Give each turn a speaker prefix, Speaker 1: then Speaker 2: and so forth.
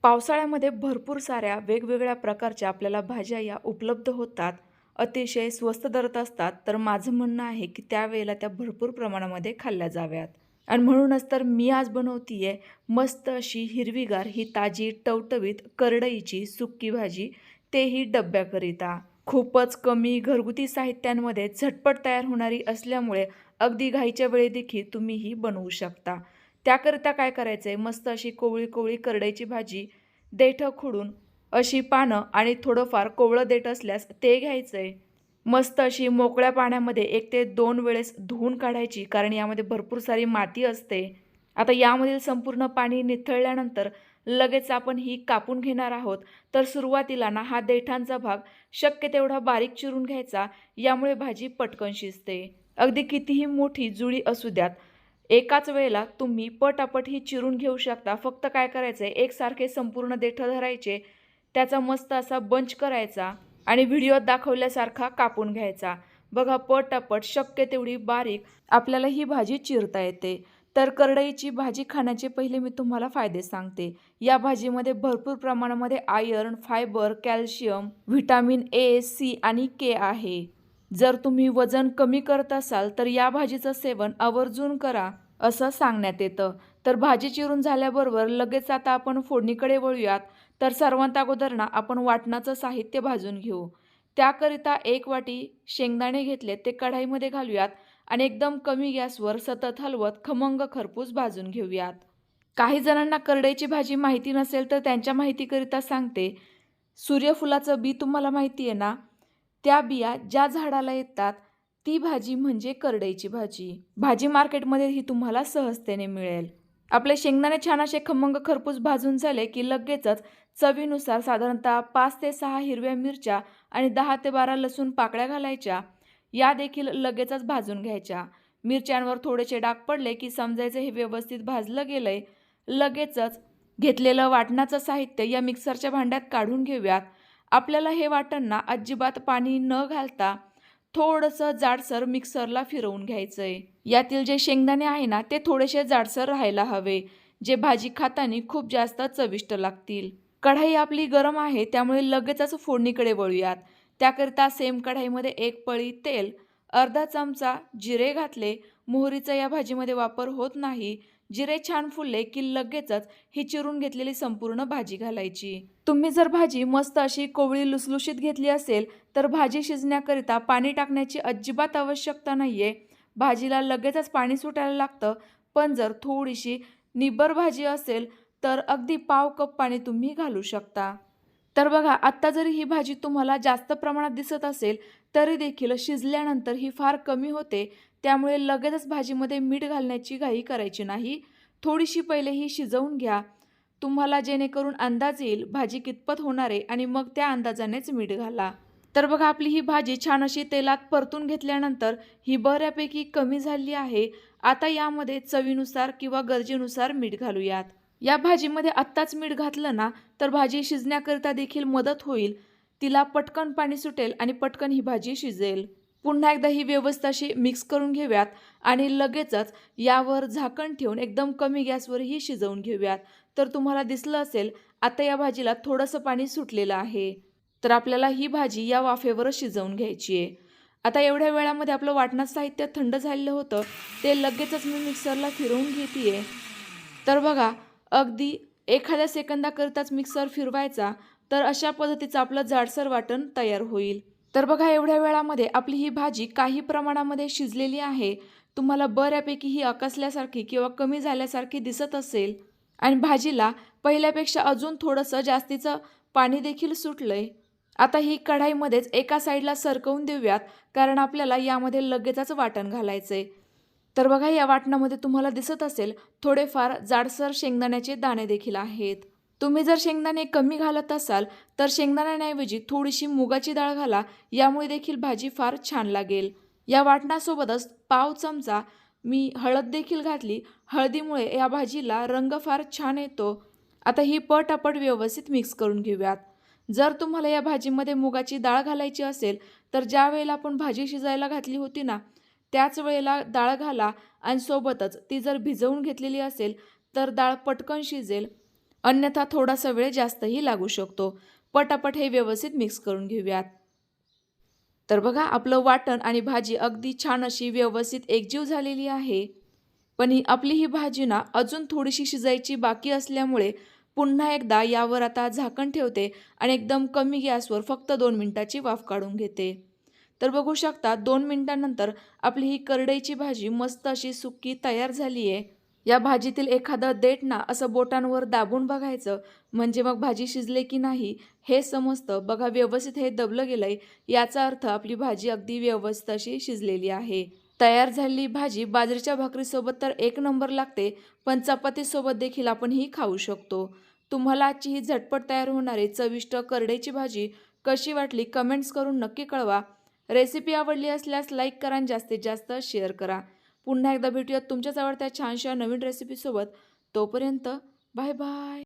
Speaker 1: पावसाळ्यामध्ये भरपूर साऱ्या वेगवेगळ्या प्रकारच्या आपल्याला भाज्या या उपलब्ध होतात. अतिशय स्वस्त दरात असतात. तर माझं म्हणणं आहे की त्यावेळेला त्या भरपूर प्रमाणामध्ये खाल्ल्या जाव्यात. आणि म्हणूनच तर मी आज बनवतीये मस्त अशी हिरवीगार ही ताजी टवटवीत करडईची सुक्की भाजी, तेही डब्याकरिता. खूपच कमी घरगुती साहित्यांमध्ये झटपट तयार होणारी असल्यामुळे अगदी घाईच्या वेळी देखील तुम्ही ही बनवू शकता. त्याकरिता काय करायचंय, मस्त अशी कोवळी कोवळी करडईची भाजी, देठं खुडून अशी पानं आणि थोडंफार कोवळं देठ असल्यास ते घ्यायचंय. मस्त अशी मोकळ्या पाण्यामध्ये 1 ते 2 वेळेस धुवून काढायची, कारण यामध्ये भरपूर सारी माती असते. आता यामधील संपूर्ण पाणी निथळल्यानंतर लगेच आपण ही कापून घेणार आहोत. तर सुरुवातीला ना हा देठांचा भाग शक्य तेवढा बारीक चिरून घ्यायचा, यामुळे भाजी पटकन शिजते. अगदी कितीही मोठी जुळी असू द्यात, एकाच वेळेला तुम्ही पटापट ही चिरून घेऊ शकता. फक्त काय करायचंय, एकसारखे संपूर्ण देठं धरायचे, त्याचा मस्त असा बंच करायचा आणि व्हिडिओत दाखवल्यासारखा कापून घ्यायचा. बघा पटापट शक्य तेवढी बारीक आपल्याला ही भाजी चिरता येते. तर करडईची भाजी खाण्याचे पहिले मी तुम्हाला फायदे सांगते. या भाजीमध्ये भरपूर प्रमाणामध्ये iron, fibre, calcium, vitamin A, C आणि के आहे. जर तुम्ही वजन कमी करत असाल तर या भाजीचं सेवन आवर्जून करा असं सांगण्यात येतं. तर भाजी चिरून झाल्याबरोबर लगेच आता आपण फोडणीकडे वळूयात. तर सर्वात अगोदर ना आपण वाटणाचं साहित्य भाजून घेऊ. त्याकरिता 1 वाटी शेंगदाणे घेतले, ते कढाईमध्ये घालूयात आणि एकदम कमी गॅसवर सतत हलवत खमंग खरपूस भाजून घेऊयात. काही जणांना करडईची भाजी माहिती नसेल तर त्यांच्या माहितीकरिता सांगते. सूर्यफुलाचं बी तुम्हाला माहिती आहे ना, त्या बिया ज्या झाडाला येतात ती भाजी म्हणजे करडईची भाजी. भाजी मार्केटमध्ये ही तुम्हाला सहजतेने मिळेल. आपले शेंगदाणे छान असे खमंग खरपूस भाजून झाले की लगेचच चवीनुसार साधारणतः 5 ते 6 हिरव्या मिरच्या आणि 10 ते 12 लसूण पाकळ्या घालायच्या. या देखील लगेचच भाजून घ्यायच्या. मिरच्यांवर थोडेसे डाग पडले की समजायचं हे व्यवस्थित भाजलं गेलंय. लगेचच घेतलेलं वाटणाचं साहित्य या मिक्सरच्या भांड्यात काढून घेऊयात. आपल्याला हे वाटण ना अजिबात पाणी न घालता थोडंसं जाडसर मिक्सरला फिरवून घ्यायचंय. यातील जे शेंगदाणे आहे ना ते थोडेसे जाडसर राहायला हवे, जे भाजी खाताना खूप जास्त चविष्ट लागतील. कढाई आपली गरम आहे, त्यामुळे लगेचच फोडणीकडे वळूयात. त्याकरिता सेम कढाईमध्ये 1 पळी तेल, अर्धा चमचा जिरे घातले. मोहरीचा या भाजीमध्ये वापर होत नाही. जिरे छान फुलले की लगेचच ही चिरून घेतलेली संपूर्ण भाजी घालायची. तुम्ही जर भाजी मस्त अशी कोवळी लुसलुशीत घेतली असेल तर भाजी शिजण्याकरिता पाणी टाकण्याची अजिबात आवश्यकता नाहीये. भाजीला लगेचच पाणी सुटायला लागतं. पण जर थोडीशी निब्बर भाजी असेल तर अगदी पाव कप पाणी तुम्ही घालू शकता. तर बघा आत्ता जरी ही भाजी तुम्हाला जास्त प्रमाणात दिसत असेल तरी देखील शिजल्यानंतर ही फार कमी होते. त्यामुळे लगेचच भाजीमध्ये मीठ घालण्याची घाई करायची नाही. थोडीशी पहिले ही शिजवून घ्या, तुम्हाला जेणेकरून अंदाज येईल भाजी कितपत होणार आहे आणि मग त्या अंदाजानेच मीठ घाला. तर बघा आपली ही भाजी छान अशी तेलात परतून घेतल्यानंतर ही बऱ्यापैकी कमी झाली आहे. आता यामध्ये चवीनुसार किंवा गरजेनुसार मीठ घालूयात. या भाजीमध्ये आत्ताच मीठ घातलं ना तर भाजी शिजण्याकरिता देखील मदत होईल. तिला पटकन पाणी सुटेल आणि पटकन ही भाजी शिजेल. पुन्हा एकदा ही व्यवस्थित अशी मिक्स करून घेऊयात आणि लगेचच यावर झाकण ठेवून एकदम कमी गॅसवर ही शिजवून घेऊयात. तर तुम्हाला दिसलं असेल आता या भाजीला थोडंसं पाणी सुटलेलं आहे. तर आपल्याला ही भाजी या वाफेवरच शिजवून घ्यायची आहे. आता एवढ्या वेळामध्ये आपलं वाटणाचं साहित्य थंड झालेलं होतं, ते लगेचच मी मिक्सरला फिरवून घेते. तर बघा अगदी एखाद्या सेकंदाकरिताच मिक्सर फिरवायचा, तर अशा पद्धतीचं आपलं जाडसर वाटण तयार होईल. तर बघा एवढ्या वेळामध्ये आपली ही भाजी काही प्रमाणामध्ये शिजलेली आहे. तुम्हाला बऱ्यापैकी ही आकसल्यासारखी किंवा कमी झाल्यासारखी दिसत असेल आणि भाजीला पहिल्यापेक्षा अजून थोडंसं जास्तीचं पाणी देखील सुटलंय. आता ही कढाईमध्येच एका साईडला सरकवून देऊयात, कारण आपल्याला यामध्ये लगेचच वाटण घालायचंय. तर बघा या वाटणामध्ये तुम्हाला दिसत असेल थोडेफार जाडसर शेंगदाण्याचे दाणे देखील आहेत. तुम्ही जर शेंगदाणे कमी घालत असाल तर शेंगदाण्याऐवजी थोडीशी मुगाची डाळ घाला, यामुळे देखील भाजी फार छान लागेल. या वाटणासोबतच पाव चमचा मी हळद देखील घातली. हळदीमुळे या भाजीला रंग फार छान येतो. आता ही पटापट व्यवस्थित मिक्स करून घेऊयात. जर तुम्हाला या भाजीमध्ये मुगाची डाळ घालायची असेल तर ज्या वेळेला आपण भाजी शिजायला घातली होती ना त्याच वेळेला डाळ घाला आणि सोबतच ती जर भिजवून घेतलेली असेल तर डाळ पटकन शिजेल. अन्यथा थोडासा वेळ जास्तही लागू शकतो. पटापट हे व्यवस्थित मिक्स करून घेऊयात. तर बघा आपलं वाटण आणि भाजी अगदी छान अशी व्यवस्थित एकजीव झालेली आहे. पण आपली ही भाजी ना अजून थोडीशी शिजायची बाकी असल्यामुळे पुन्हा एकदा यावर आता झाकण ठेवते आणि एकदम कमी गॅसवर फक्त 2 मिनिटाची वाफ काढून घेते. तर बघू शकता 2 मिनिटांनंतर आपली ही करडईची भाजी मस्त अशी सुक्की तयार झाली आहे. या भाजीतील एखादं देठ ना असं बोटांवर दाबून बघायचं, म्हणजे मग भाजी शिजले की नाही हे समजतं. बघा व्यवस्थित हे दबलं गेलंय, याचा अर्थ आपली भाजी अगदी व्यवस्थित अशी शिजलेली आहे. तयार झालेली भाजी बाजरीच्या भाकरीसोबत तर एक नंबर लागते, पण चपातीसोबत देखील आपण ही खाऊ शकतो. तुम्हाला आजची ही झटपट तयार होणारी चविष्ट करडईची भाजी कशी वाटली कमेंट्स करून नक्की कळवा. रेसिपी आवडली असल्यास लाईक करा आणि जास्तीत जास्त शेअर करा. पुन्हा एकदा भेटूयात तुमच्याच आवडत्या छानशा नवीन रेसिपीसोबत. तोपर्यंत बाय बाय.